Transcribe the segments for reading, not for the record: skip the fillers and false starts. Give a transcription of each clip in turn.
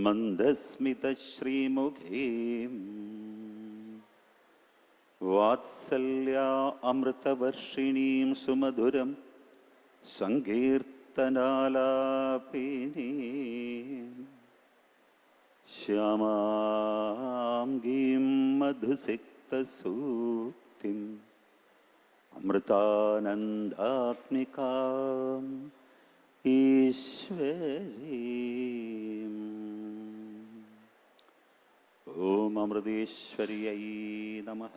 മന്ദസ്മിതശ്രീമുഖീം വാത്സല്യാ അമൃതവർഷിണീം സുമധുരം സങ്കീർത്തനാലാപിനീം ശ്യാമാം Gleam മധുസിക്തസൂക്തിം അമൃതാനന്ദാത്മികാം ഈശ്വരീം. ഓം അമൃതേശ്വര്यै നമഃ.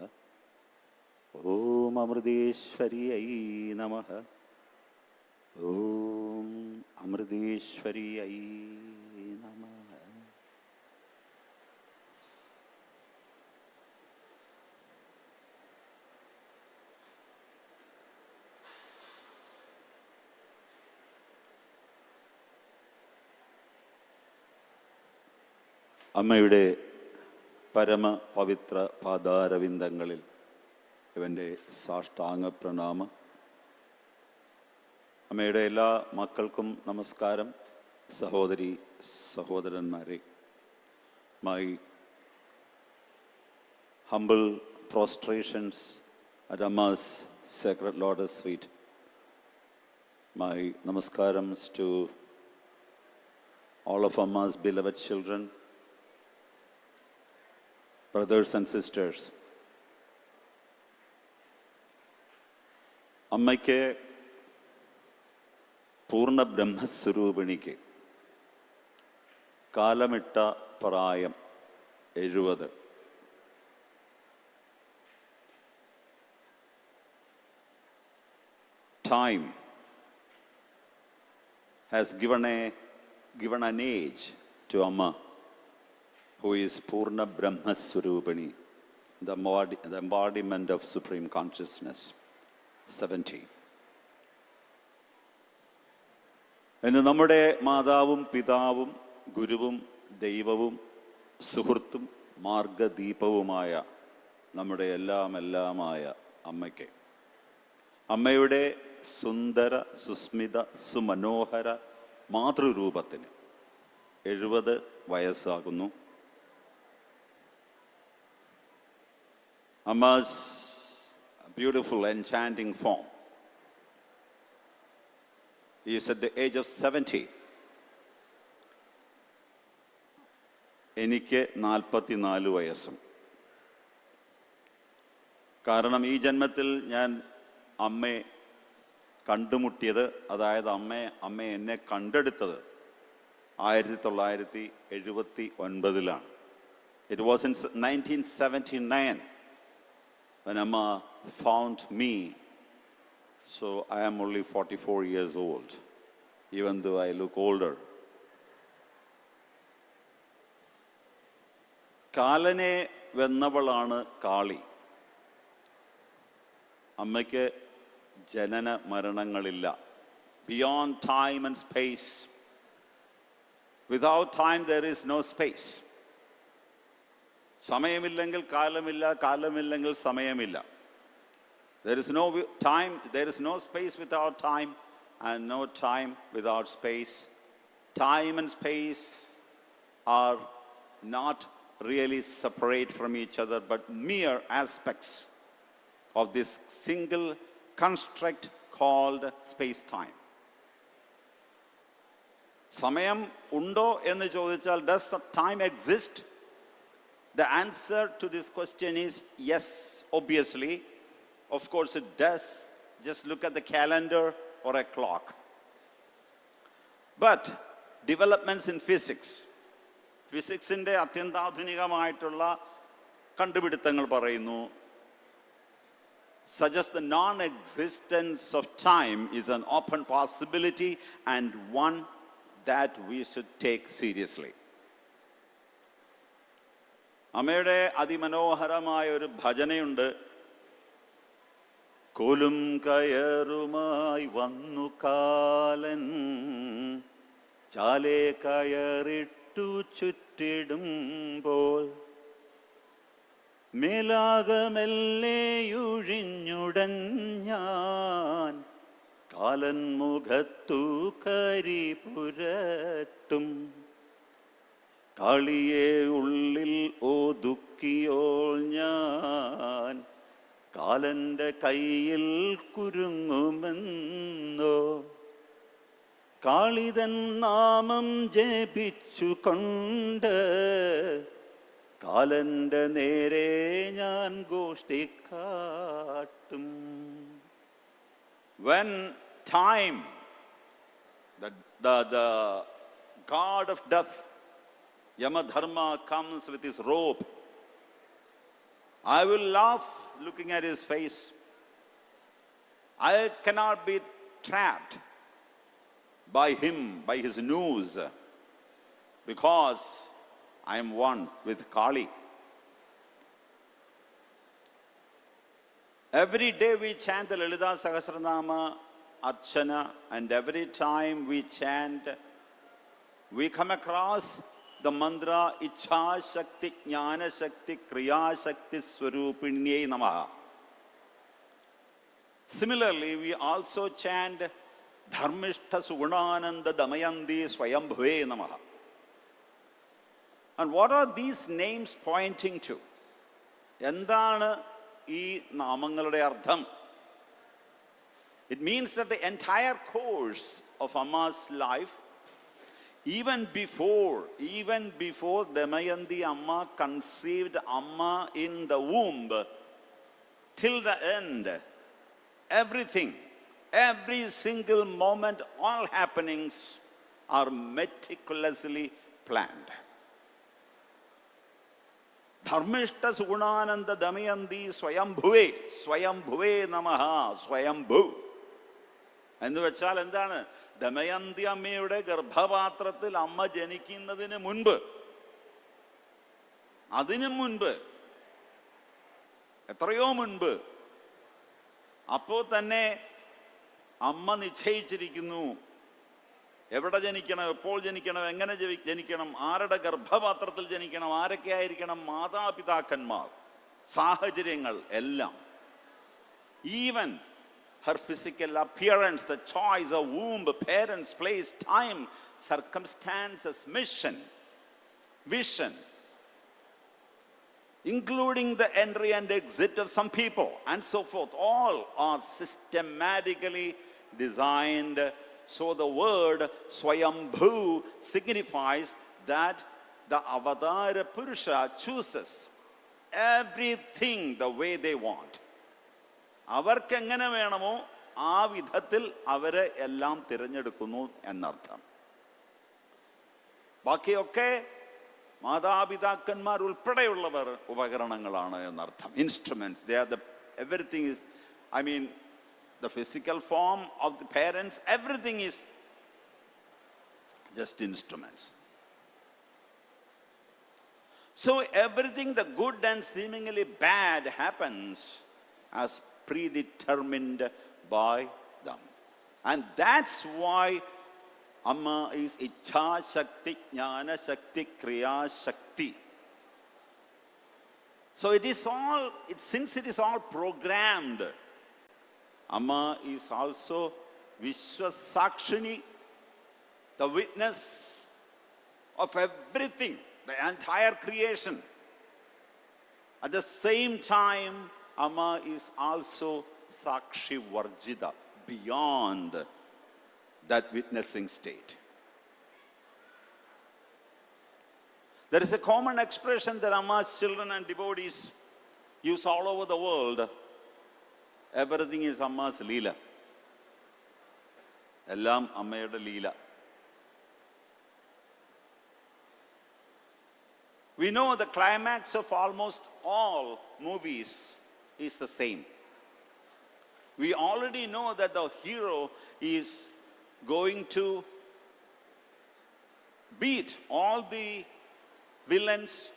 ഓം അമൃതേശ്വര്यै നമഃ. ഓം അമൃതേശ്വര്यै നമഃ. അമ്മയുടെ പരമ പവിത്ര പാദാരവിന്ദങ്ങളിൽ ഇവൻ്റെ സാഷ്ടാംഗ പ്രണാമം. അമ്മയുടെ എല്ലാ മക്കൾക്കും നമസ്കാരം. സഹോദരി സഹോദരന്മാരെ, my humble prostrations at Amma's Sacred Lotus feet. My namaskarams to all of Amma's beloved children, brothers and sisters. അമ്മയ്ക്ക് പൂർണ്ണ ബ്രഹ്മസ്വരൂപിണിക്ക് കാലമിട്ട പ്രായം 70. Time has given an age to Amma, who is Purna Brahma Swarupani, the embodiment of Supreme Consciousness. 70. ഇന്ന് നമ്മുടെ മാതാവും പിതാവും ഗുരുവും ദൈവവും സുഹൃത്തും മാർഗദീപവുമായ നമ്മുടെ എല്ലാമായ അമ്മയ്ക്ക്, അമ്മയുടെ സുന്ദര Sushmita സുമനോഹര മാതൃരൂപത്തിന് 70 വയസ്സാകുന്നു. Amma's beautiful, enchanting form is at the age of 70. എനിക്ക് 44 വയസ്സും. കാരണം ഈ ജന്മത്തിൽ ഞാൻ അമ്മയെ കണ്ടുമുട്ടിയത്, അതായത് അമ്മ എന്നെ കണ്ടെടുത്തത് 1979 It was in 1979 when Amma found me. So I am only 44 years old, even though I look older. കാലനെ വെന്നവളാണ് കാളി. അമ്മയ്ക്ക് ജനന മരണങ്ങളില്ല. Beyond time and space. Without time there is no space. സമയമില്ലെങ്കിൽ കാലമില്ല, കാലമില്ലെങ്കിൽ സമയമില്ല. There is no time, there is no space without time, and no time without space. Time and space are not really separate from each other, but mere aspects of this single construct called space-time. സമയം ഉണ്ടോ എന്ന് ചോദിച്ചാൽ, does time exist? The answer to this question is yes, obviously. Of course it does. Just look at the calendar or a clock. But developments in physics, ഫിസിക്സിൻ്റെ അത്യന്താധുനികമായിട്ടുള്ള കണ്ടുപിടുത്തങ്ങൾ പറയുന്നു, suggest the non-existence of time is an open possibility and one that we should take seriously. അമ്മയുടെ അതിമനോഹരമായ ഒരു ഭജനയുണ്ട്. കോലും കയറുമായി വന്നു കാലൻ, ചാലേ കയറിട്ടു ചുറ്റിടുമ്പോൾ, മേലാകമെല്ലേയുഴിഞ്ഞുടൻ ഞാൻ, കാലൻ മുഖത്തു കരി പുരട്ടും. കാളിയെ ഉള്ളിൽ ഒതുക്കിയോൾ ഞാൻ കാലന്റെ കയ്യിൽ കുരുങ്ങുമെന്നോ. കാളിതൻ നാമം ജപിച്ചുകൊണ്ട് കാലന്റെ നേരെ ഞാൻ ഗോഷ്ഠിക്കാട്ടും. When time, the god of death, Yamadharma, comes with his robe, I will laugh looking at his face. I cannot be trapped by him, by his news, because I am one with Kali. Every day we chant the Lalita Sahasranama, Archana, and every time we chant, we come across the mantra Ichha Shakti, Jnana Shakti, Kriya Shakti, Swarupinyai Namaha. Similarly, we also chant Dharmishta Sugunananda Damayandi Swayambhuve Namaha. And what are these names pointing to? എന്താണ് ഈ നാമങ്ങളുടെ അർത്ഥം? It means that the entire course of Amma's life, even before Damayanti Amma conceived Amma in the womb, till the end, everything, every single moment, all happenings are meticulously planned. Dharmishta Sugunananda Damayanti Swayambhuve Namaha, Swayambhu. എന്ന് വെച്ചാൽ എന്താണ്? ദമയന്തി അമ്മയുടെ ഗർഭപാത്രത്തിൽ അമ്മ ജനിക്കുന്നതിന് മുൻപ്, അതിനു മുൻപ്, എത്രയോ മുൻപ്, അപ്പോൾ തന്നെ അമ്മ നിശ്ചയിച്ചിരിക്കുന്നു എവിടെ ജനിക്കണം, എപ്പോൾ ജനിക്കണം, എങ്ങനെ ജനിക്കണം, ആരുടെ ഗർഭപാത്രത്തിൽ ജനിക്കണം, ആരൊക്കെ ആയിരിക്കണം മാതാപിതാക്കന്മാർ, സാഹചര്യങ്ങൾ എല്ലാം. Even her physical appearance, the choice of womb, parents, place, time, circumstances, mission, vision, including the entry and exit of some people and so forth, all are systematically designed. So the word Swayambhu signifies that the Avadara Purusha chooses everything the way they want. അവർക്ക് എങ്ങനെ വേണമോ ആ വിധത്തിൽ അവരെ എല്ലാം തിരഞ്ഞെടുക്കുന്നു എന്നർത്ഥം. ബാക്കിയൊക്കെ മാതാപിതാക്കന്മാർ ഉൾപ്പെടെയുള്ളവർ ഉപകരണങ്ങളാണ് എന്നർത്ഥം. Instruments. They are the everything is, I mean, the physical form of the parents, everything is just instruments. So everything, the good and seemingly bad, happens as predetermined by them. And that's why Amma is Ichha Shakti, Jnana Shakti, Kriya Shakti. So it is all, since it is all programmed, Amma is also Vishwasakshini, the witness of everything, the entire creation. At the same time, Amma is also Sakshi Varjita, beyond that witnessing state. There is a common expression that Amma's children and devotees use all over the world. Everything is Amma's Leela. Ellam Ammayude Leela. We know the climax of almost all movies is the same. We already know that the hero is going to beat all the villains,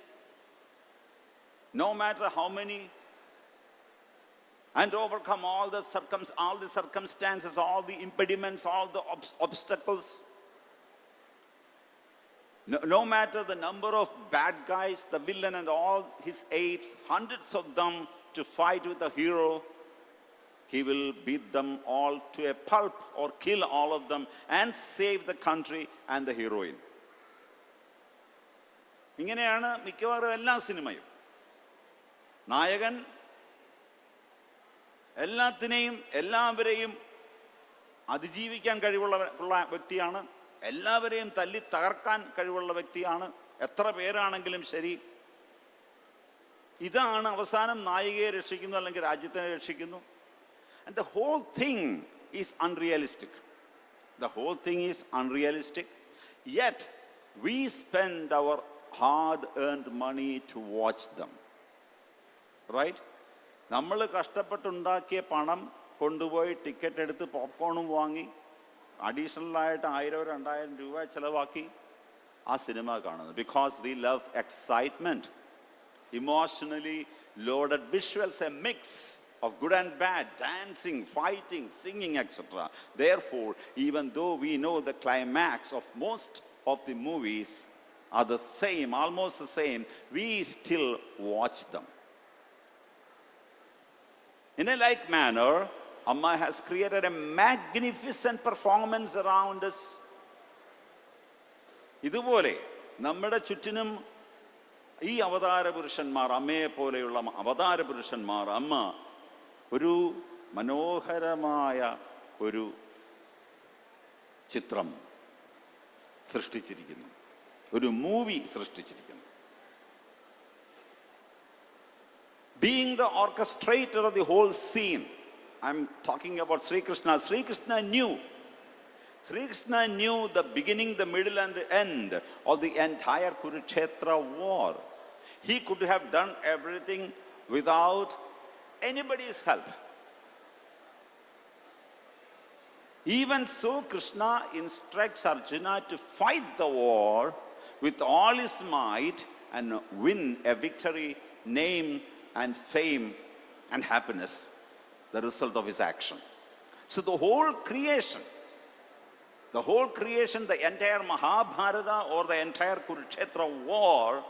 no matter how many, and overcome all the circumstances, all the impediments, all the obstacles. No matter the number of bad guys, the villain and all his aides, hundreds of them to fight with the hero, he will beat them all to a pulp or kill all of them and save the country and the heroine. ഇങ്ങനെയാണ് മിക്കവാറും എല്ലാ സിനിമയും. നായകൻ എല്ലാവരെയും അതിജീവിക്കാൻ കഴിവുള്ള വ്യക്തിയാണ്, എല്ലാവരെയും തല്ലി തകർക്കാൻ കഴിവുള്ള വ്യക്തിയാണ്, എത്ര പേരാണെങ്കിലും ശരി. ഇതാണ് അവസാനം നായികയെ രക്ഷിക്കുന്നു, അല്ലെങ്കിൽ രാജ്യത്തിനെ രക്ഷിക്കുന്നു. And the whole thing is unrealistic. The whole thing is unrealistic. Yet we spend our hard-earned money to watch them. Right? നമ്മൾ കഷ്ടപ്പെട്ടുണ്ടാക്കിയ പണം കൊണ്ടുപോയി ടിക്കറ്റ് എടുത്ത് പോപ്കോണും വാങ്ങി അഡീഷണലായിട്ട് 1000-2000 രൂപ ചിലവാക്കി ആ സിനിമ കാണുന്നത്. Because we love excitement, emotionally loaded visuals, A mix of good and bad, dancing, fighting, singing, etc. Therefore, even though we know the climax of most of the movies are the same, almost the same, we still watch them. In a like manner, Amma has created a magnificent performance around us. ഇതുപോലെ നമ്മുടെ ചുറ്റിനും ഈ അവതാര പുരുഷന്മാർ, അമ്മയെ പോലെയുള്ള അവതാര പുരുഷന്മാർ, അമ്മ ഒരു മനോഹരമായ ഒരു ചിത്രം സൃഷ്ടിച്ചിരിക്കുന്നു, ഒരു movie സൃഷ്ടിച്ചിരിക്കുന്നു. Being the orchestrator of the whole scene, I'm talking about Sri Krishna. Sri Krishna knew the beginning, the middle and the end of the entire Kurukshetra war. He could have done everything without anybody's help. Even so, Krishna instructs Arjuna to fight the war with all his might and win a victory, name and fame and happiness, the result of his action. So the whole creation, the entire Mahabharata or the entire Kurukshetra war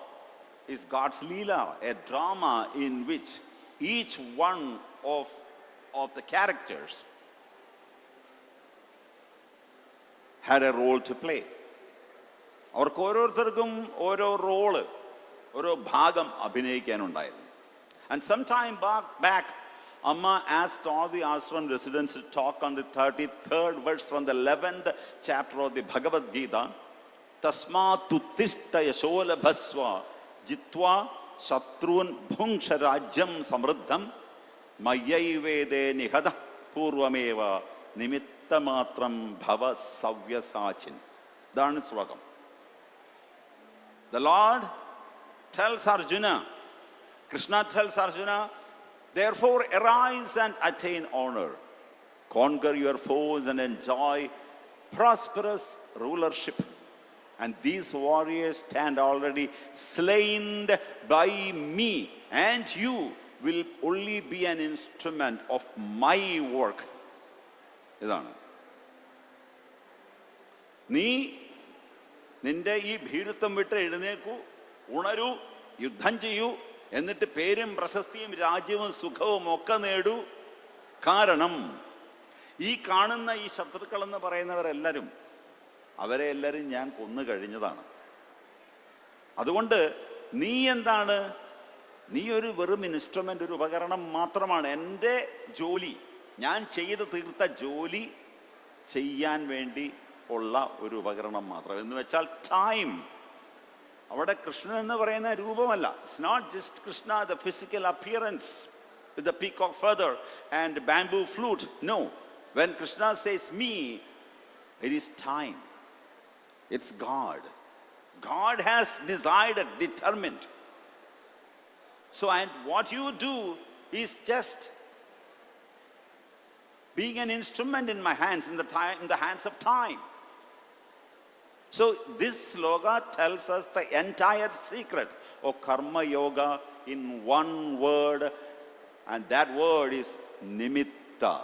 is God's Leela, a drama in which each one of the characters had a role to play. അവർക്ക് ഓരോരുത്തർക്കും ഓരോ role, ഓരോ ഭാഗം അഭിനയിക്കാനുണ്ടായിരുന്നു. And sometime back, Amma asked all the ashram residents to talk on the 33rd verse from the 11th chapter of the Bhagavad Gita. Tasmat uttishta yasholabhasva jitva shatrun bhungsha rajyam samruddham mayyayvede nihada purvameva nimittamatram bhava savyasachin. That's the slokam. The Lord tells Arjuna, Krishna tells Arjuna, therefore arise and attain honor, conquer your foes and enjoy prosperous rulership. And these warriors stand already slain by me, and you will only be an instrument of my work. ഇതാണ്, നീ നിന്റെ ഈ ഭീരുത്വം വിട്ട് എഴുന്നേക്കൂ, ഉണരൂ, യുദ്ധം ചെയ്യൂ, എന്നിട്ട് പേരും പ്രശസ്തിയും രാജ്യവും സുഖവും ഒക്കെ നേടൂ. കാരണം ഈ കാണുന്ന ഈ ശത്രുക്കളെന്ന് പറയുന്നവരെല്ലാവരും, അവരെ എല്ലാവരും ഞാൻ കൊന്നു കഴിഞ്ഞതാണ്. അതുകൊണ്ട് നീ എന്താണ്? നീ ഒരു വെറും ഇൻസ്ട്രുമെൻ്റ്, ഒരു ഉപകരണം മാത്രമാണ്. എൻ്റെ ജോലി, ഞാൻ ചെയ്ത് തീർത്ത ജോലി ചെയ്യാൻ വേണ്ടി ഉള്ള ഒരു ഉപകരണം മാത്രം. എന്ന് വെച്ചാൽ ടൈം. അവിടെ കൃഷ്ണൻ എന്ന് പറയുന്ന രൂപമല്ല. It's not just Krishna, the physical appearance with the peacock feather and bamboo flute. No, when Krishna says me, it is time. It's God. God has decided, determined. So, and what you do is just being an instrument in my hands, in the hands of time. So, this sloka tells us the entire secret of karma yoga in one word, and that word is nimitta.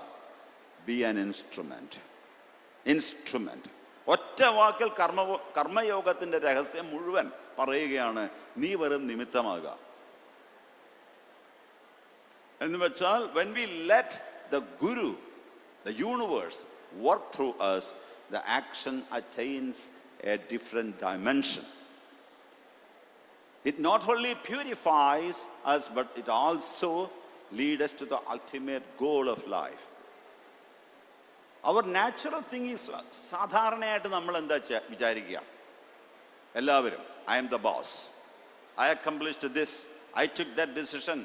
Be an instrument. Instrument. ഒറ്റ വാക്കിൽ കർമ്മയോഗത്തിൻ്റെ രഹസ്യം മുഴുവൻ പറയുകയാണ്, നീ വെറും നിമിത്തമാകുക എന്ന് വെച്ചാൽ, when we let the Guru, the universe, work through us, the action attains a different dimension. It not only purifies us, but it also leads us to the ultimate goal of life. Our natural thing is, സാധാരണയായിട്ട് നമ്മൾ എന്താ വിചാരിക്കുക, എല്ലാവരും I am the boss, I accomplished this, I took that decision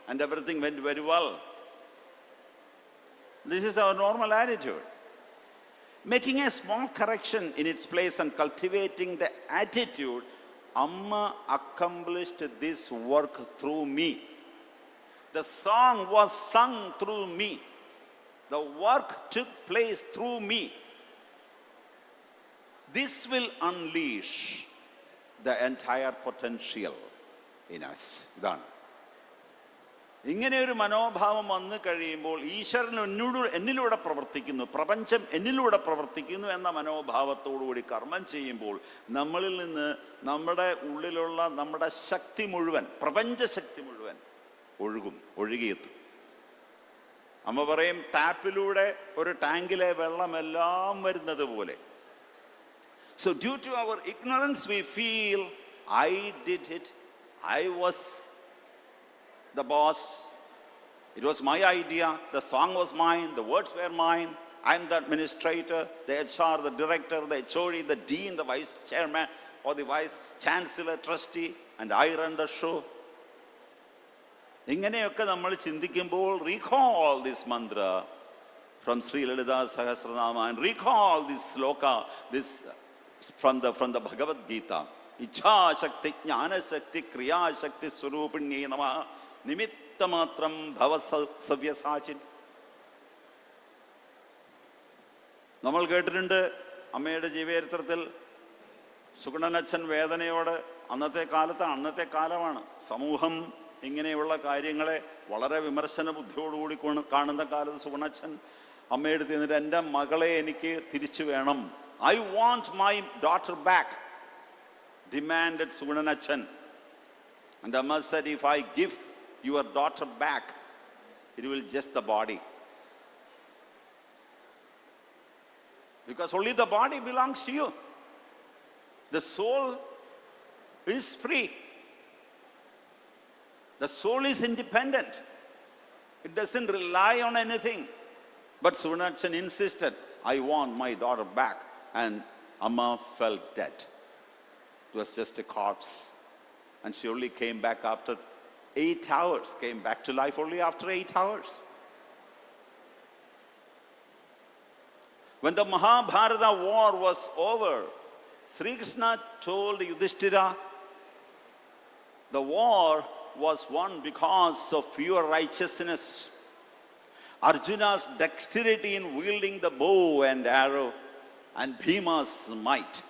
and everything went very well. This is our normal attitude. Making a small correction in its place and cultivating the attitude, Amma accomplished this work through me. The song was sung through me. The work took place through me. This will unleash the entire potential in us. ഇതാണ്. ഇങ്ങനെ ഒരു മനോഭാവം വന്നു കഴിയുമ്പോൾ ഈശ്വരൻ എന്നിലൂടെ പ്രവർത്തിക്കുന്നു, പ്രപഞ്ചം എന്നിലൂടെ പ്രവർത്തിക്കുന്നു എന്ന മനോഭാവത്തോടുകൂടി കർമ്മം ചെയ്യുമ്പോൾ നമ്മളിൽ നിന്ന് നമ്മുടെ ഉള്ളിലുള്ള നമ്മുടെ ശക്തി മുഴുവൻ, പ്രപഞ്ചശക്തി മുഴുവൻ ഒഴുകിയെത്തും. അമ്മ പറയും, ടാപ്പിലൂടെ ഒരു ടാങ്കിലെ വെള്ളമെല്ലാം വരുന്നത് പോലെ. So due to our ignorance we feel, I did it, I was the boss, it was my idea, the song was mine, the words were mine, I am the administrator, the HR, the director, the HOD, the dean, the vice chairman or the vice chancellor, trustee, and I run the show. ഇങ്ങനെയൊക്കെ നമ്മൾ ചിന്തിക്കുമ്പോൾ recall this mantra from Sri Lalita Sahasranama and recall this sloka, this from the Bhagavad Gita. Ichha Shakti, Jnana Shakti, Kriya Shakti, Surupinye Namah, Nimittamatram Bhava Savyasachin. നമ്മൾ കേട്ടിട്ടുണ്ട് അമ്മയുടെ ജീവചരിത്രത്തിൽ സുഗുണനച്ഛൻ വേദനയോട്, അന്നത്തെ കാലമാണ് സമൂഹം ഇങ്ങനെയുള്ള കാര്യങ്ങളെ വളരെ വിമർശന ബുദ്ധിയോടുകൂടി കാണുന്ന കാലത്ത് സുഗുണച്ഛൻ അമ്മയുടെ തിന്നിട്ട്, എൻ്റെ മകളെ എനിക്ക് തിരിച്ചു വേണം, I want my daughter back, demanded Sugunanachan. And Amma said, if I give your daughter back, it will just the body. Because only the body belongs to you. The soul is free. The soul is independent. It doesn't rely on anything. But Sugunanachan insisted, I want my daughter back. And Amma felt dead. It was just a corpse. And she only came back after 8 hours, came back to life only after 8 hours. When the Mahabharata war was over, Sri Krishna told Yudhishthira, the war was won because of your righteousness, Arjuna's dexterity in wielding the bow and arrow, and Bhima's might.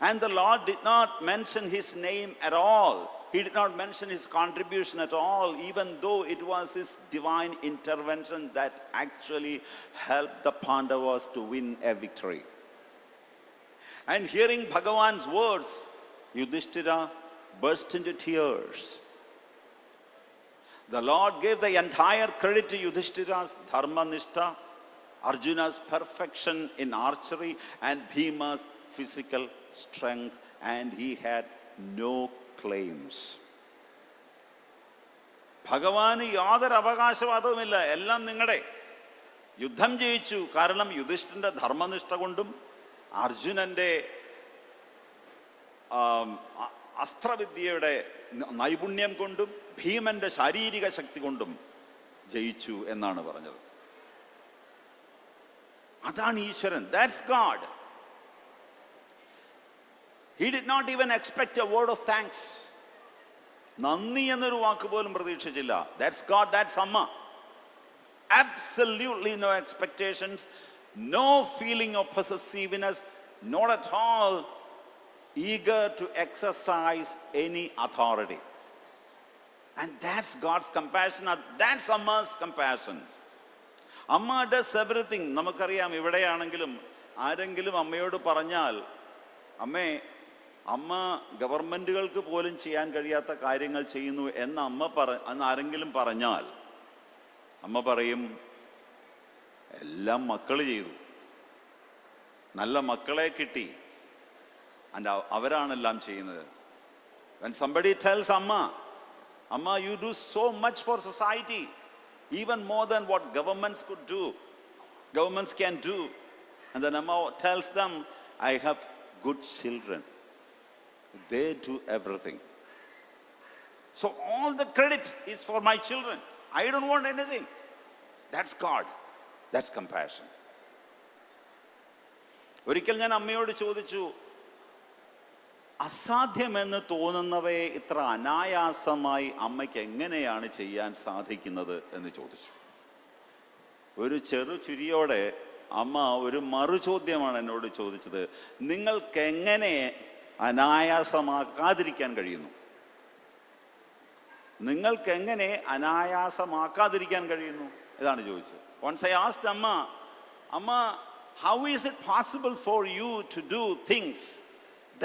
And the Lord did not mention his name at all. He did not mention his contribution at all, even though it was his divine intervention that actually helped the Pandavas to win a victory. And hearing Bhagavan's words, Yudhishthira burst into tears. The Lord gave the entire credit to Yudhishthira's dharma nishtha, Arjuna's perfection in archery, and Bhima's physical strength, and he had no claims. ഭഗവാന് യാതൊരു അവകാശവാദവുമില്ല, എല്ലാം നിങ്ങളുടെ. യുദ്ധം ജയിച്ചു കാരണം യുധിഷ്ഠിരന്റെ ധർമ്മനിഷ്ഠ കൊണ്ടും അർജുനന്റെ അസ്ത്രവിദ്യയുടെ നൈപുണ്യം കൊണ്ടും ഭീമന്റെ ശാരീരിക ശക്തി കൊണ്ടും ജയിച്ചു എന്നാണ് പറഞ്ഞത്. അതാണ് ഈശ്വരൻ. That's God. He did not even expect a word of thanks. നന്ദി എന്നൊരു വാക്ക് പോലും പ്രതീക്ഷിച്ചില്ല. That's God, that's Amma. Absolutely no expectations, no feeling of possessiveness, not at all eager to exercise any authority. And that's God's compassion, that's Amma's compassion. Amma does everything. നമുക്കറിയാം, ഇവിടെയാണെങ്കിലും ആരെങ്കിലും അമ്മയോട് പറഞ്ഞാൽ, അമ്മ ഗവൺമെൻറ്റുകൾക്ക് പോലും ചെയ്യാൻ കഴിയാത്ത കാര്യങ്ങൾ ചെയ്യുന്നു എന്ന് അന്ന് ആരെങ്കിലും പറഞ്ഞാൽ അമ്മ പറയും, എല്ലാം മക്കൾ ചെയ്തു, നല്ല മക്കളെ കിട്ടി, അവരാണെല്ലാം ചെയ്യുന്നത്. When somebody tells Amma, Amma, you do so much for society, even more than what governments can do. And then Amma tells them, I have good children. They do everything. So all the credit is for my children. I don't want anything. That's God. That's compassion. ഒരിക്കൽ ഞാൻ അമ്മയോട് ചോദിച്ചു, അസാധ്യമെന്ന് തോന്നുന്നവയെ ഇത്ര അനായാസമായി അമ്മയ്ക്ക് എങ്ങനെയാണ് ചെയ്യാൻ സാധിക്കുന്നത് എന്ന് ചോദിച്ചു. ഒരു ചെറു ചിരിയോടെ അമ്മ ഒരു മറുചോദ്യമാണ് എന്നോട് ചോദിച്ചത്, നിങ്ങൾക്ക് എങ്ങനെ അനായാസമാക്കാതിരിക്കാൻ കഴിയുന്നു? നിങ്ങൾക്ക് എങ്ങനെ അനായാസമാക്കാതിരിക്കാൻ കഴിയുന്നു? ഇതാണ് ചോദിച്ചത്. Once I asked Amma, how is it possible for you to do things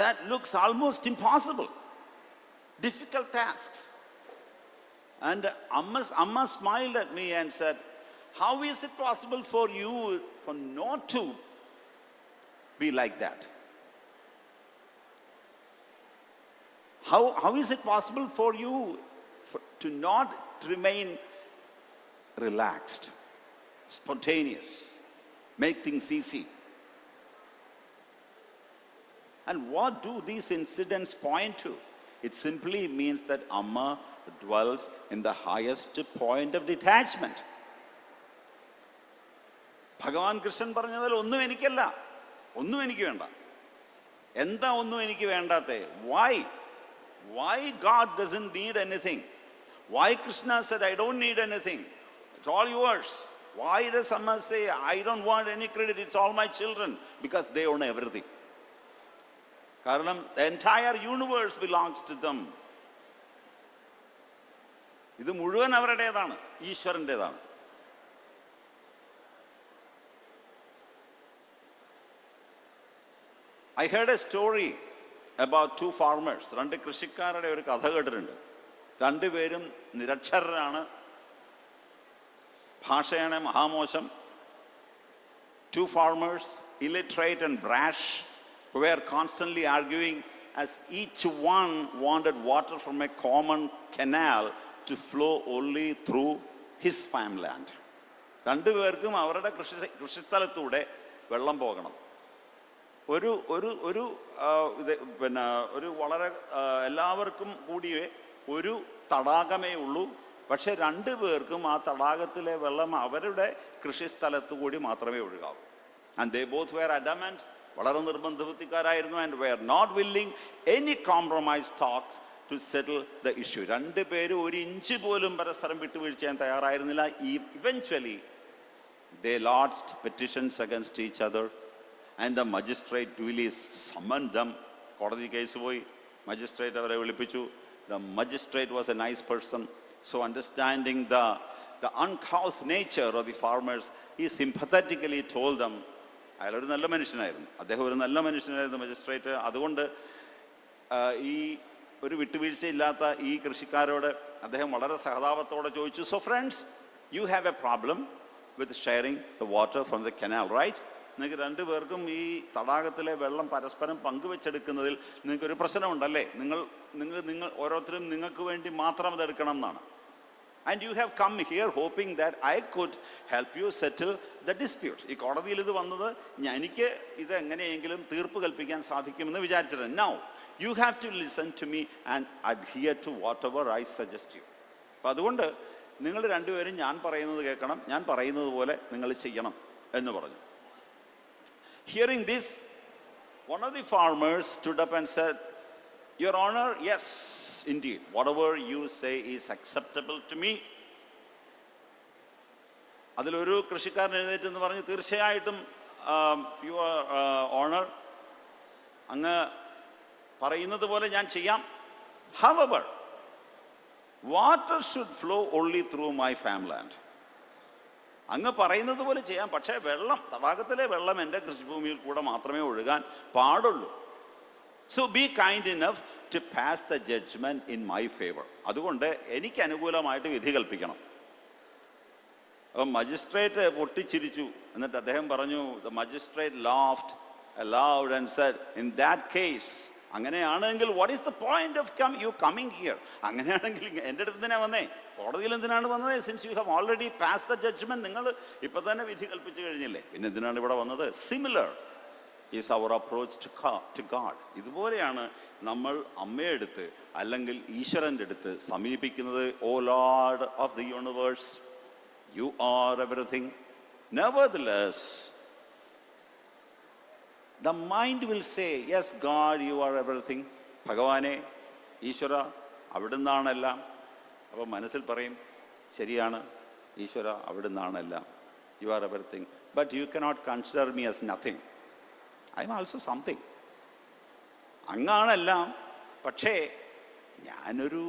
that looks almost impossible? Difficult tasks. And Amma smiled at me and said, how is it possible for you for not to be like that? How is it possible for you to not remain relaxed, spontaneous, make things easy? And what do these incidents point to? It simply means that Amma dwells in the highest point of detachment. ഭഗവാൻ കൃഷ്ണൻ പറഞ്ഞതിൽ ഒന്നും എനിക്കല്ല, ഒന്നും എനിക്ക് വേണ്ട. എന്താ ഒന്നും എനിക്ക് വേണ്ടാത്തേ? Why God doesn't need anything? Why Krishna said, I don't need anything, it's all yours? Why does Amma say, I don't want any credit, it's all my children? Because they own everything. കാരണം the entire universe belongs to them. ഇത് മുഴുവൻ അവരുടേതാണ്, ഈശ്വരൻ്റെതാണ്. I heard a story about two farmers. രണ്ട് കൃഷിക്കാരുടെ ഒരു കഥ കേട്ടിട്ടുണ്ട്. രണ്ടുപേരും നിരക്ഷരരാണ്, ഭാഷയാണ് മഹാമോശം. Two farmers, illiterate and brash, were constantly arguing as each one wanted water from a common canal to flow only through his farmland. രണ്ടുപേർക്കും അവരുടെ കൃഷിസ്ഥലത്തൂടെ വെള്ളം പോകണം. ഒരു വളരെ എല്ലാവർക്കും കൂടി ഒരു തടാകമേ ഉള്ളൂ. പക്ഷെ രണ്ടുപേർക്കും ആ തടാകത്തിലെ വെള്ളം അവരുടെ കൃഷിസ്ഥലത്ത് കൂടി മാത്രമേ ഒഴുകാവൂ. And they both were adamant, വളരെ നിർബന്ധബുദ്ധിക്കാരായിരുന്നു, and were not willing any compromise talks to settle the issue. രണ്ടുപേരും ഒരു ഇഞ്ച് പോലും പരസ്പരം വിട്ടുവീഴ്ച ചെയ്യാൻ തയ്യാറായിരുന്നില്ല. Eventually they lodged petitions against each other, and the magistrate duly summoned them. കോടതി കേസ് പോയി, മജിസ്ട്രേറ്റ് അവരെ വിളിപ്പിച്ചു. The magistrate was a nice person, so understanding the uncouth nature of the farmers, he sympathetically told them, അയാളൊരു നല്ല മനുഷ്യനായിരുന്നു, അദ്ദേഹം ഒരു നല്ല മനുഷ്യനായിരുന്നു മജിസ്ട്രേറ്റ്. അതുകൊണ്ട് ഈ ഒരു വിട്ടുവീഴ്ചയില്ലാത്ത ഈ കൃഷിക്കാരോട് അദ്ദേഹം വളരെ സഹതാപത്തോടെ ചോദിച്ചു, so friends, you have a problem with sharing the water from the canal, right? നിങ്ങൾക്ക് രണ്ടുപേർക്കും ഈ തടാകത്തിലെ വെള്ളം പരസ്പരം പങ്കുവെച്ചെടുക്കുന്നതിൽ നിങ്ങൾക്കൊരു പ്രശ്നമുണ്ടല്ലേ? നിങ്ങൾ ഓരോരുത്തരും നിങ്ങൾക്ക് വേണ്ടി മാത്രം അതെടുക്കണം എന്നാണ്. And you have come here hoping that I could help you settle the dispute. ഈ കോടതിയിൽ ഇത് വന്നത് എനിക്ക് ഇത് എങ്ങനെയെങ്കിലും തീർപ്പ് കൽപ്പിക്കാൻ സാധിക്കുമെന്ന് വിചാരിച്ചിട്ടുണ്ട്. Now you have to listen to me and adhere to whatever I suggest you. അപ്പം അതുകൊണ്ട് നിങ്ങൾ രണ്ടുപേരും ഞാൻ പറയുന്നത് കേൾക്കണം, ഞാൻ പറയുന്നത് പോലെ നിങ്ങൾ ചെയ്യണം എന്ന് പറഞ്ഞു. Hearing this, one of the farmers stood up and said, Your Honor, yes, indeed, whatever you say is acceptable to me. അതിലൊരു കൃഷിക്കാരൻ എഴുന്നേറ്റ് എന്ന് പറഞ്ഞു, തീർച്ചയായിട്ടും യുവർ ഓണർ, അങ്ങ് പറയുന്നത് പോലെ ഞാൻ ചെയ്യാം. However, water should flow only through my farmland. അങ്ങ് പറയുന്നത് പോലെ ചെയ്യാം, പക്ഷേ വെള്ളം, തടാകത്തിലെ വെള്ളം എൻ്റെ കൃഷിഭൂമിയിൽ കൂടെ മാത്രമേ ഒഴുകാൻ പാടുള്ളൂ. So be kind enough to pass the judgment in my favor. അതുകൊണ്ട് എനിക്ക് അനുകൂലമായിട്ട് വിധി കൽപ്പിക്കണം. അപ്പം മജിസ്ട്രേറ്റ് പൊട്ടിച്ചിരിച്ചു. എന്നിട്ട് അദ്ദേഹം പറഞ്ഞു, the magistrate laughed aloud and said, in that case അങ്ങനെയാണെങ്കിൽ what is the point of you coming here? അങ്ങനെയാണെങ്കിൽ എൻ്റെ അടുത്ത് എന്തിനാ വന്നേ? കോടതിയിൽ എന്തിനാണ് വന്നത്? Since you have already pass the judgment, നിങ്ങൾ ഇപ്പം തന്നെ വിധി കൽപ്പിച്ചു കഴിഞ്ഞില്ലേ, പിന്നെ എന്തിനാണ് ഇവിടെ വന്നത്? Similar is our approach to God. ഇതുപോലെയാണ് നമ്മൾ അമ്മയെടുത്ത് അല്ലെങ്കിൽ ഈശ്വരൻ്റെ അടുത്ത് സമീപിക്കുന്നത്. O Lord of the universe, you are everything. Nevertheless the mind will say, yes God, you are everything. ഭഗവാനെ, ഈശ്വര, അവിടുന്നാണെല്ലാം. അപ്പോൾ മനസ്സിൽ പറയും, ശരിയാണ് ഈശ്വര, അവിടുന്നാണെല്ലാം, you are everything. But you cannot consider me as nothing. I'm also something. അങ്ങാണെല്ലാം, പക്ഷേ ഞാനൊരു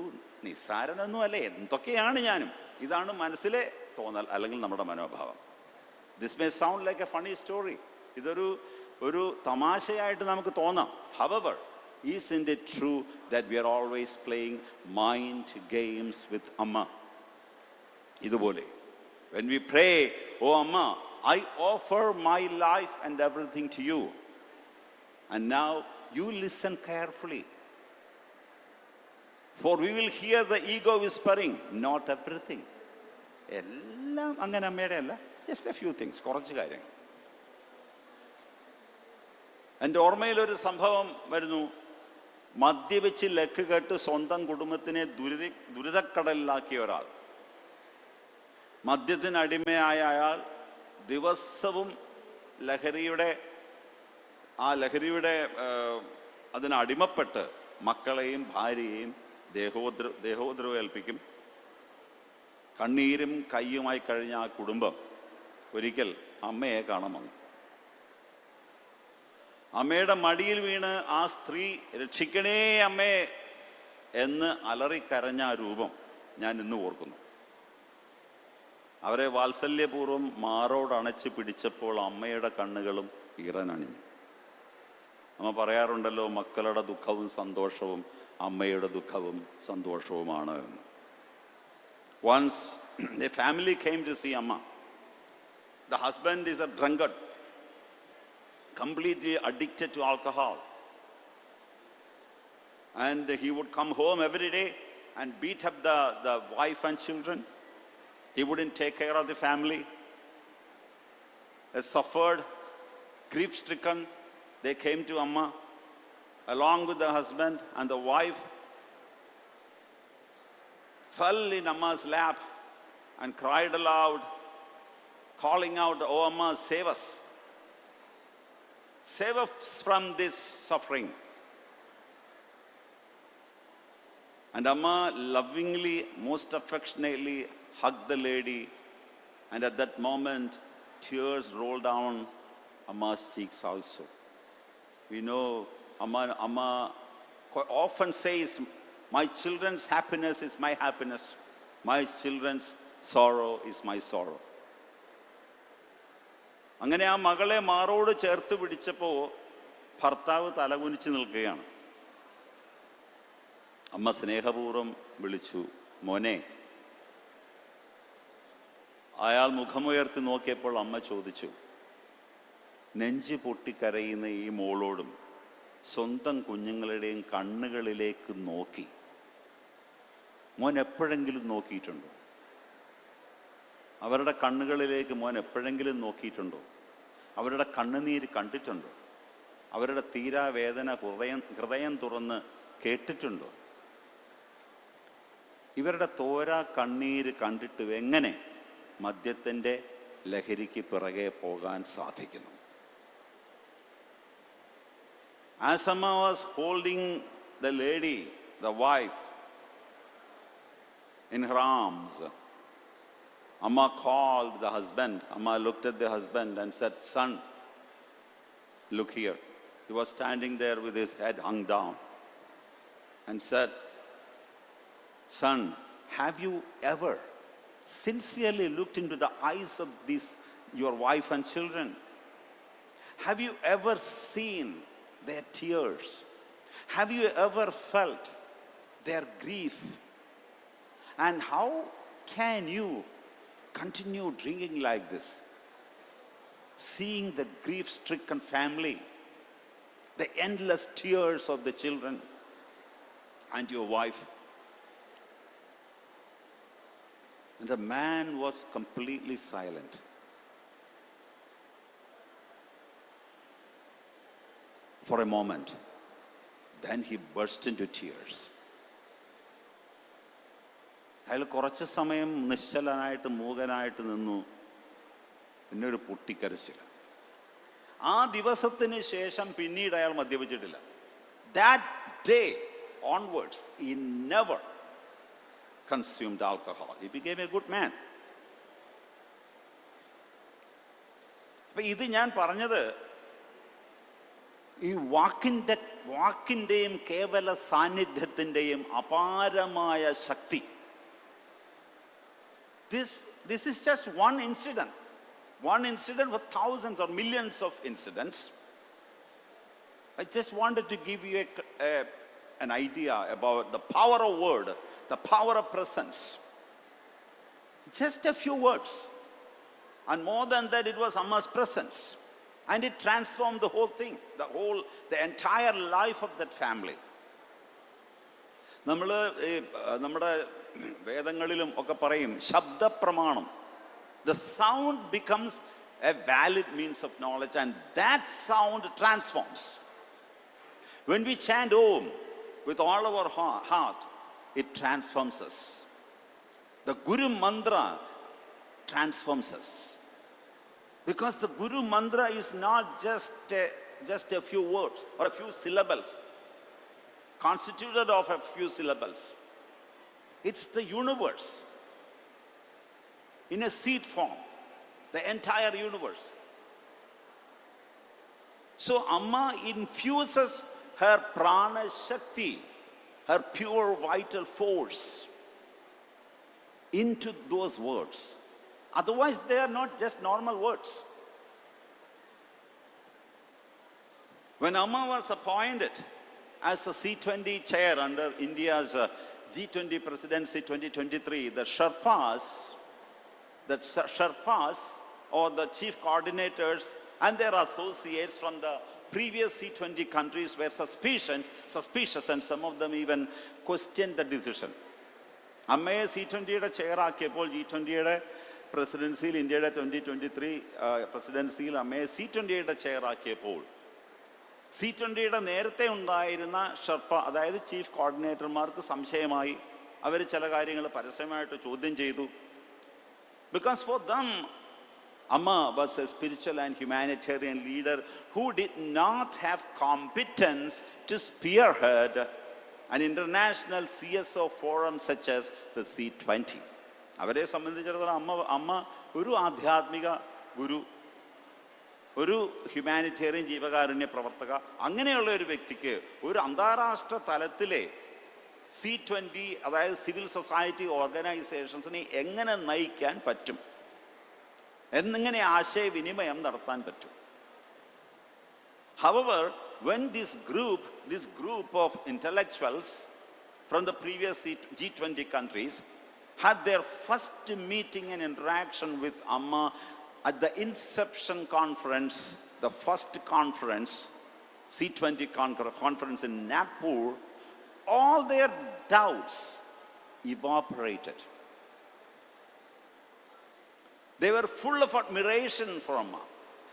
നിസ്സാരനൊന്നും അല്ല, എന്തൊക്കെയാണ് ഞാനും. ഇതാണ് മനസ്സിലെ തോന്നൽ അല്ലെങ്കിൽ നമ്മുടെ മനോഭാവം. This may sound like A funny story. ഇതൊരു തമാശയായിട്ട് നമുക്ക് തോന്നാം. However, isn't it true that we are always playing mind games with Amma? ഇതുപോലെ when we pray, oh Amma, I offer my life and everything to you, and now you listen carefully, for we will hear the ego whispering, not everything. എല്ലാം അങ്ങനെ അമ്മയുടെ അല്ല, just a few things, കുറച്ച് കാര്യങ്ങൾ. എൻ്റെ ഓർമ്മയിലൊരു സംഭവം വരുന്നു. മദ്യപിച്ച് ലക്ക് കേട്ട് സ്വന്തം കുടുംബത്തിനെ ദുരിതക്കടലിലാക്കിയ ഒരാൾ. മദ്യത്തിന് അടിമയായ അയാൾ ദിവസവും ലഹരിയുടെ അതിനടിമപ്പെട്ട് മക്കളെയും ഭാര്യയെയും ദേഹോദ്രവം ഏൽപ്പിക്കും. കണ്ണീരും കയ്യുമായി കഴിഞ്ഞ ആ കുടുംബം ഒരിക്കൽ അമ്മയെ കാണാൻ വന്നു. അമ്മയുടെ മടിയിൽ വീണ് ആ സ്ത്രീ രക്ഷിക്കണേ അമ്മേ എന്ന് അലറിക്കരഞ്ഞ ആ രൂപം ഞാൻ ഇന്ന് ഓർക്കുന്നു. അവരെ വാത്സല്യപൂർവ്വം മാറോടണച്ച് പിടിച്ചപ്പോൾ അമ്മയുടെ കണ്ണുകളും ഈറനണിഞ്ഞു. അമ്മ പറയാറുണ്ടല്ലോ, മക്കളുടെ ദുഃഖവും സന്തോഷവും അമ്മയുടെ ദുഃഖവും സന്തോഷവുമാണ് എന്ന്. Once a family came to see Amma. The husband is a drunkard, completely addicted to alcohol, and he would come home every day and beat up the wife and children. He wouldn't take care of the family. They suffered, grief stricken. They came to Amma along with the husband, and the wife fell in Amma's lap and cried aloud, calling out, "Oh Amma, save us. Save us from this suffering." And Amma lovingly, most affectionately hugged the lady, and at that moment, tears rolled down Amma's cheeks also. We know Amma often says, "My children's happiness is my happiness. My children's sorrow is my sorrow." അങ്ങനെ ആ മകളെ മാറോട് ചേർത്ത് പിടിച്ചപ്പോൾ ഭർത്താവ് തലകുനിച്ച് നിൽക്കുകയാണ്. അമ്മ സ്നേഹപൂർവ്വം വിളിച്ചു, "മോനെ." അയാൾ മുഖമുയർത്തി നോക്കിയപ്പോൾ അമ്മ ചോദിച്ചു, നെഞ്ച് പൊട്ടിക്കരയുന്ന ഈ മോളോടും സ്വന്തം കുഞ്ഞുങ്ങളുടെയും കണ്ണുകളിലേക്ക് നോക്കി മോൻ എപ്പോഴെങ്കിലും നോക്കിയിട്ടുണ്ടോ? അവരുടെ കണ്ണുകളിലേക്ക് മോൻ എപ്പോഴെങ്കിലും നോക്കിയിട്ടുണ്ടോ? അവരുടെ കണ്ണുനീര് കണ്ടിട്ടുണ്ടോ? അവരുടെ തീരാവേദന ഹൃദയം തുറന്ന് കേട്ടിട്ടുണ്ടോ? ഇവരുടെ തോരാ കണ്ണീര് കണ്ടിട്ട് എങ്ങനെ മദ്യത്തിൻ്റെ ലഹരിക്ക് പിറകെ പോകാൻ സാധിക്കുന്നു? As Amma was holding the lady, the wife, in her arms, Amma called the husband. Amma looked at the husband and said, "Son, look here." He was standing there with his head hung down and said, "Son, have you ever sincerely looked into the eyes of your wife and children? Have you ever seen their tears? Have you ever felt their grief? And how can you continue drinking like this? Seeing the grief-stricken family, the endless tears of the children and your wife. And the man was completely silent. For a moment, then he burst into tears. അയാൾ കുറച്ച് സമയം നിശ്ചലനായിട്ട് മൂകനായിട്ട് നിന്നു. പിന്നെ ഒരു പൊട്ടിക്കരച്ചിൽ. ആ ദിവസത്തിന് ശേഷം പിന്നീട് അയാൾ മദ്യപിച്ചിട്ടില്ല. That day onwards, he never consumed alcohol. He became a good man. അപ്പൊ ഇത് ഞാൻ പറഞ്ഞത് ഈ വാക്കിൻ്റെയും കേവല സാന്നിധ്യത്തിൻ്റെയും അപാരമായ ശക്തി. This is just one incident with thousands or millions of incidents. I just wanted to give you an idea about the power of word, the power of presence. Just a few words. And more than that, it was Amma's presence. And it transformed the whole thing, the entire life of that family. നമ്മുടെ വേദങ്ങളിലും ഒക്കെ പറയും ശബ്ദപ്രമാണം. The sound becomes a valid means of knowledge, and that sound transforms. When we chant Om with all our heart, it transforms us. The Guru Mantra transforms us. Because the Guru Mantra is not just a few words or a few syllables, constituted of a few syllables. It's the universe in a seed form, the entire universe. So Amma infuses her prana shakti, her pure vital force into those words. Otherwise, they are not just normal words. When Amma was appointed as a C20 chair under India's G20 presidency 2023, the Sherpas or the chief coordinators and their associates from the previous C20 countries were suspicious, and some of them even questioned the decision. അമ്മയെ C20യുടെ chair ആക്കിയപ്പോൾ G20യുടെ പ്രസിഡൻസിയിൽ, ഇന്ത്യയുടെ 2023 പ്രസിഡൻസിയിൽ അമ്മയെ C20യുടെ chair ആക്കിയപ്പോൾ C20യുടെ നേരത്തെ ഉണ്ടായിരുന്ന sherpa, അതായത് chief കോർഡിനേറ്റർമാർക്ക് സംശയമായി. അവർ ചില കാര്യങ്ങൾ പരസ്യമായിട്ട് ചോദ്യം ചെയ്തു. Because for them, Amma was a spiritual and humanitarian leader who did not have competence to spearhead an international CSO forum such as the C20. അവരെ സംബന്ധിച്ചിടത്തോളം അമ്മ ഒരു ആധ്യാത്മിക ഗുരു, ഒരു ഹ്യൂമാനിറ്റേറിയൻ ജീവകാരുണ്യ പ്രവർത്തക, അങ്ങനെയുള്ള ഒരു വ്യക്തിക്ക് ഒരു അന്താരാഷ്ട്ര തലത്തിലെ C20, അതായത് സിവിൽ സൊസൈറ്റി ഓർഗനൈസേഷൻസിനെ എങ്ങനെ നയിക്കാൻ പറ്റും, എന്നിങ്ങനെ ആശയവിനിമയം നടത്താൻ പറ്റും. However, when this group of intellectuals from the previous G20 countries had their first meeting and interaction with Amma at the Inception Conference, the first conference, C20 conference in Nagpur, all their doubts evaporated. They were full of admiration for Amma.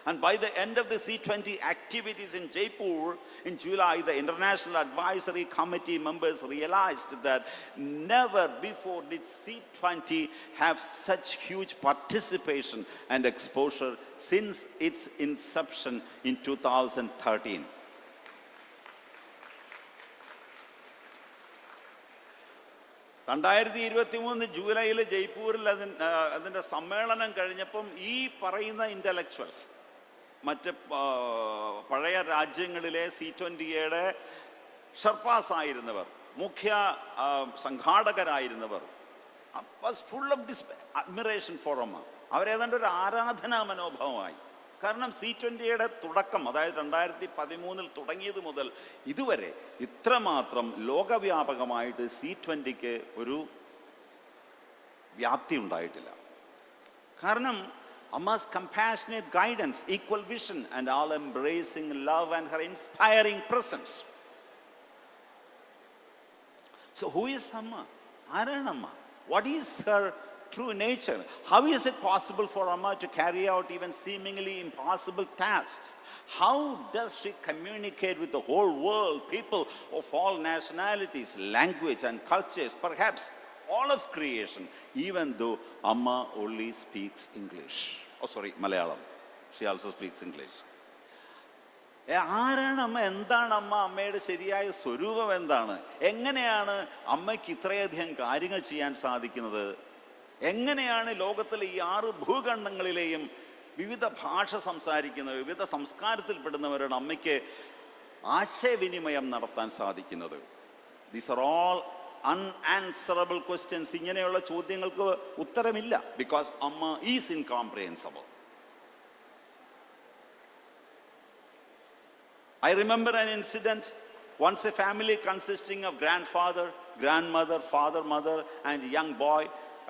And by the end of the C20 activities in Jaipur in July, the International Advisory Committee members realized that never before did C20 have such huge participation and exposure since its inception in 2013. ജൂലൈയിൽ ജയ്പൂരിൽ അതിൻ്റെ സമ്മേളനം കഴിഞ്ഞപ്പം ഈ പറയുന്ന intellectuals, മറ്റ് പഴയ രാജ്യങ്ങളിലെ C20യുടെ ഷെർപ്പാസ് ആയിരുന്നവർ, മുഖ്യ സംഘാടകരായിരുന്നവർ, was full of admiration for Amma. അവരേതാണ്ട് ഒരു ആരാധനാ മനോഭാവമായി. കാരണം C20യുടെ തുടക്കം, അതായത് 2013 തുടങ്ങിയത് മുതൽ ഇതുവരെ ഇത്രമാത്രം ലോകവ്യാപകമായിട്ട് C20ക്ക് ഒരു വ്യാപ്തി ഉണ്ടായിട്ടില്ല. കാരണം Amma's compassionate guidance, equal vision, and all-embracing love and her inspiring presence. So who is Amma? Aran Amma? What is her true nature? How is it possible for Amma to carry out even seemingly impossible tasks? How does she communicate with the whole world, people of all nationalities, language and cultures, perhaps all of creation, even though Amma only speaks English? Oh, sorry, Malayalam. She also speaks English. ആരാണ് അമ്മ? എന്താണ് അമ്മ? അമ്മയുടെ ശരിയായ സ്വരൂപം എന്താണ്? എങ്ങനെയാണ് അമ്മയ്ക്ക് ഇത്രയധികം കാര്യങ്ങൾ ചെയ്യാൻ സാധിക്കുന്നത്? എങ്ങനെയാണ് ലോകത്തിലെ ഈ 6 ഭൂഖണ്ഡങ്ങളിലെയും വിവിധ ഭാഷ സംസാരിക്കുന്ന വിവിധ സംസ്കാരത്തിൽപ്പെടുന്നവരോട് അമ്മയ്ക്ക് ആശയവിനിമയം നടത്താൻ സാധിക്കുന്നത്? These are all unanswerable questions. ഇങ്ങനെയുള്ള ചോദ്യങ്ങൾക്ക് ഉത്തരമില്ല. Because Amma is incomprehensible. I remember an incident. Once a family consisting of grandfather, grandmother, father, mother, and a young boy,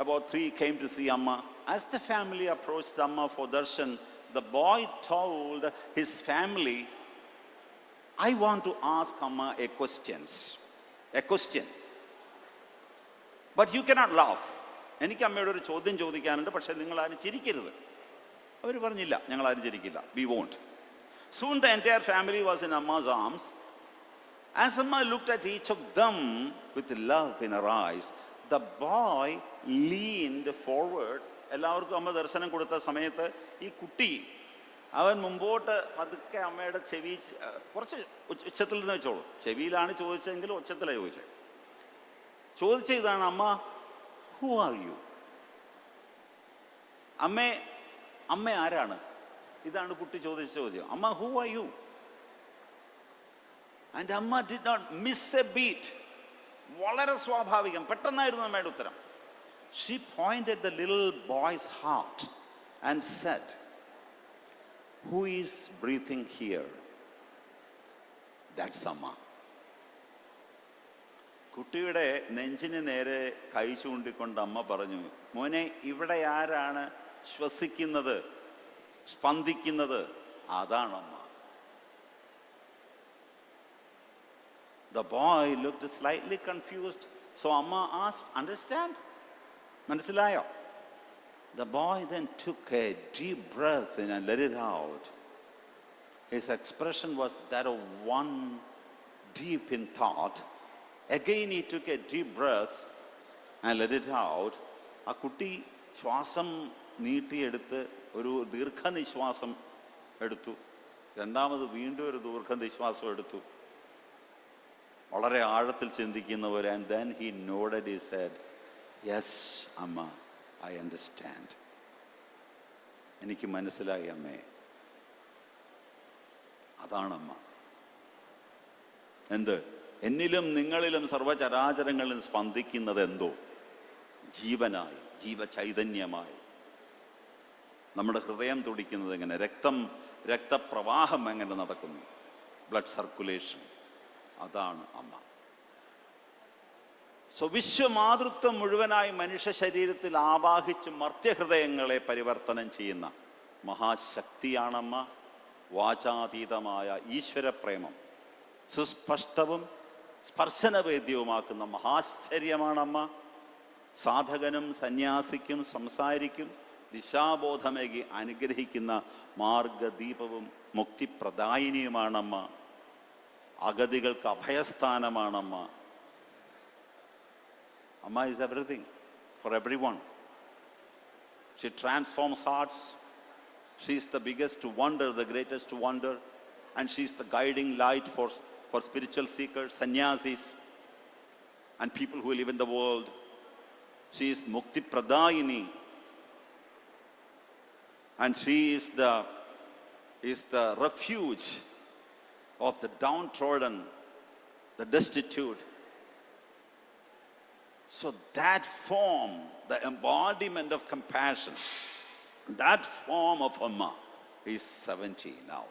about 3, came to see Amma. As the family approached Amma for darshan, the boy told his family, I want to ask Amma a question. But you cannot laugh. എനിക്ക് അമ്മയോട് ഒരു ചോദ്യം ചോദിക്കാനുണ്ട്, പക്ഷേ നിങ്ങൾ ആരും ചിരിക്കരുത്. അവർ പറഞ്ഞില്ല, ഞങ്ങൾ ആരും ചിരിക്കില്ല. We won't. Soon the entire family was in Amma's arms. As Amma looked at each of them with love in her eyes, the boy leaned forward. എല്ലാവർക്കും അമ്മ ദർശനം കൊടുത്ത സമയത്ത് ഈ കുട്ടി അവൻ മുമ്പോട്ട് പതുക്കെ അമ്മയുടെ ചെവി കുറച്ച് ഉച്ചത്തിൽ നിന്ന് വെച്ചോളൂ. ചെവിയിലാണ് ചോദിച്ചതെങ്കിലും ഉച്ചത്തിലാണ് ചോദിച്ച ഇതാണ്, അമ്മ ഹു ആർ യു? അമ്മ ആരാണ്? ഇതാണ് കുട്ടി ചോദിച്ച ചോദ്യം. Amma who are you? And amma did not miss a beat. വളരെ സ്വാഭാവികം, പെട്ടെന്നായിരുന്നു അമ്മയുടെ ഉത്തരം. She pointed the little boys heart and said, who is breathing here? That's amma. കുട്ടിയുടെ നെഞ്ചിന് നേരെ കൈ ചൂണ്ടിക്കൊണ്ട് അമ്മ പറഞ്ഞു, മോനെ, ഇവിടെ ആരാണ് ശ്വസിക്കുന്നത്, സ്പന്ദിക്കുന്നത്? അതാണ് അമ്മ. The boy looked slightly confused, so Amma asked, understand? മനസ്സിലായോ? The boy then took a deep breath in and let it out. His expression was that of one deep in thought. Again he took a deep breath and let it out. ആ കുട്ടി ശ്വാസം നീട്ടിയെടുത്ത് ഒരു ദീർഘനിശ്വാസം എടുത്തു. രണ്ടാമത് വീണ്ടും ഒരു ദീർഘനിശ്വാസം എടുത്തു. വളരെ ആഴത്തിൽ ചിന്തിക്കുന്നവർ. And then he nodded, he said, yes Amma, I understand. എനിക്ക് മനസ്സിലായി അമ്മേ. അതാണമ്മ. എന്ത്? എന്നിലും നിങ്ങളിലും സർവചരാചരങ്ങളിലും സ്പന്ദിക്കുന്നത് എന്തോ ജീവനായി, ജീവചൈതന്യമായി. നമ്മുടെ ഹൃദയം തുടിക്കുന്നത് എങ്ങനെ? രക്തപ്രവാഹം എങ്ങനെ നടക്കുന്നു? Blood circulation. അതാണ് അമ്മ. സോ വിശ്വമാതൃത്വം മുഴുവനായി മനുഷ്യ ശരീരത്തിൽ ആവാഹിച്ച് മർത്യഹൃദയങ്ങളെ പരിവർത്തനം ചെയ്യുന്ന മഹാശക്തിയാണമ്മ. വാചാതീതമായ ഈശ്വരപ്രേമം സുസ്പഷ്ടവും സ്പർശനവേദ്യവുമാക്കുന്ന മഹാശ്ചര്യമാണമ്മ. സാധകനും സന്യാസിക്കും സംസാരിക്കും ദിശാബോധമേകി അനുഗ്രഹിക്കുന്ന മാർഗദീപവും മുക്തിപ്രദായിനിയുമാണമ്മ. അഗതികൾക്ക് അഭയസ്ഥാനമാണമ്മ. അമ്മ is everything for everyone. She transforms hearts. She is the biggest wonder, the greatest wonder, and she is the guiding light for spiritual seekers, sannyasis, and people who live in the world. She is Mukti Pradayini, and she is the refuge of the downtrodden, the destitute. So that form, the embodiment of compassion, that form of Amma is 70 now.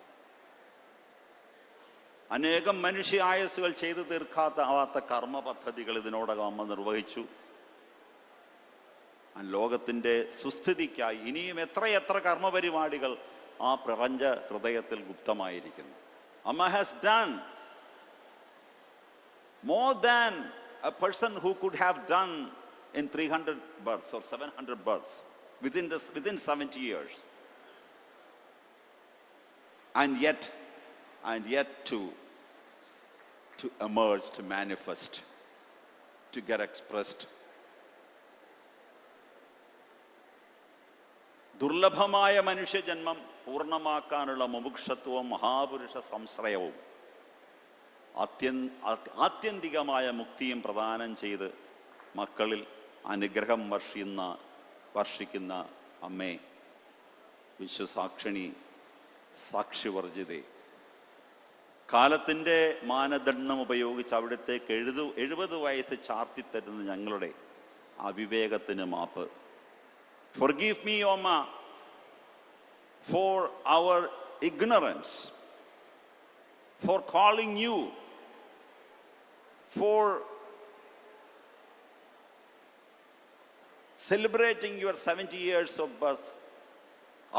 അനേകം മനുഷ്യായസ്സുകൾ ചെയ്തു തീർക്കാത്ത കർമ്മ പദ്ധതികൾ ഇതിനോടകം അമ്മ നിർവഹിച്ചു. ലോകത്തിൻ്റെ സുസ്ഥിതിക്കായി ഇനിയും എത്രയെത്ര കർമ്മപരിപാടികൾ ആ പ്രപഞ്ച ഹൃദയത്തിൽ ഗുപ്തമായിരിക്കുന്നു. അമ്മ has done more than a person who could have done in 300 births or 700 births within 70 years. And yet to emerge, to manifest, to get expressed. ദുർലഭമായ മനുഷ്യജന്മം പൂർണ്ണമാക്കാനുള്ള മുമുക്ഷത്വവും മഹാപുരുഷ സംശ്രയവും ആത്യന്തികമായ മുക്തിയും പ്രദാനം ചെയ്ത് മക്കളിൽ അനുഗ്രഹം വർഷിക്കുന്ന അമ്മേ, വിശ്വസാക്ഷിണി, സാക്ഷിവർജിതേ, കാലത്തിൻ്റെ മാനദണ്ഡം ഉപയോഗിച്ച് അവിടുത്തേക്ക് 70 വയസ്സ് ചാർത്തിത്തരുന്ന ഞങ്ങളുടെ അവിവേകത്തിന് മാപ്പ്. Forgive me, O Ma, for our ignorance, for calling you, for celebrating your 70 years of birth.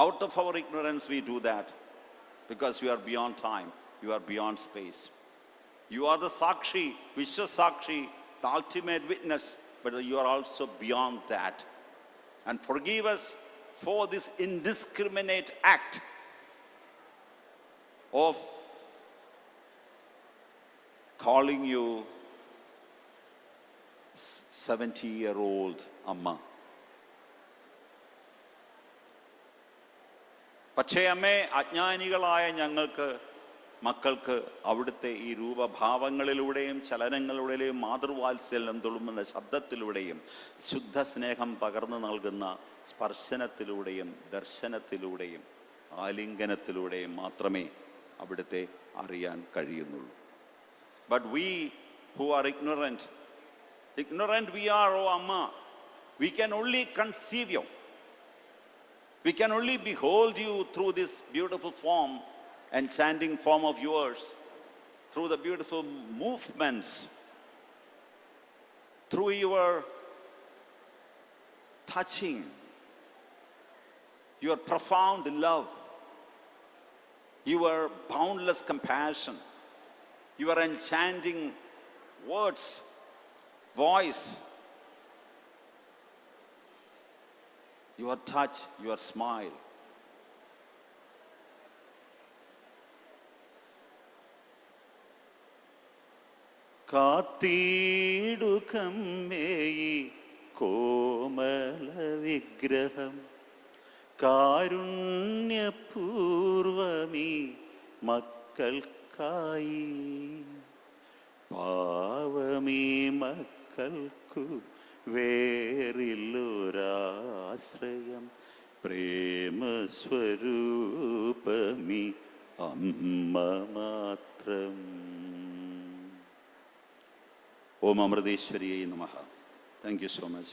Out of our ignorance we do that, because you are beyond time, you are beyond space. You are the Sakshi, Vishwa Sakshi, the ultimate witness, but you are also beyond that. And forgive us for this indiscriminate act of calling you 70-year-old Amma. പക്ഷേ അമ്മേ, അജ്ഞാനികളായ മക്കൾക്ക് അവിടുത്തെ ഈ രൂപഭാവങ്ങളിലൂടെയും ചലനങ്ങളിലൂടെയും മാതൃവാത്സല്യം തുളുമ്പുന്ന ശബ്ദത്തിലൂടെയും ശുദ്ധ സ്നേഹം പകർന്നു നൽകുന്ന സ്പർശനത്തിലൂടെയും ദർശനത്തിലൂടെയും ആലിംഗനത്തിലൂടെയും മാത്രമേ അവിടുത്തെ അറിയാൻ കഴിയുന്നുള്ളൂ. But we who are ignorant we are, O Amma. We can only conceive you. We can only behold you through this beautiful form, enchanting form of yours, through the beautiful movements, through your touching, your profound love, your boundless compassion, your enchanting words, voice, your touch, your smile. കാത്തിടുകമ്മേയി Komala വിഗ്രഹം കാരുണ്യപൂർവമീ മക്കൾക്കായി, പാവമീ മക്കൾക്കു വേറില്ലൊരാശ്രയം, പ്രേമസ്വരൂപമീ അമ്മ മാത്രം. ഓം അമൃതേശ്വരിയേ നമഃ. Thank you so much.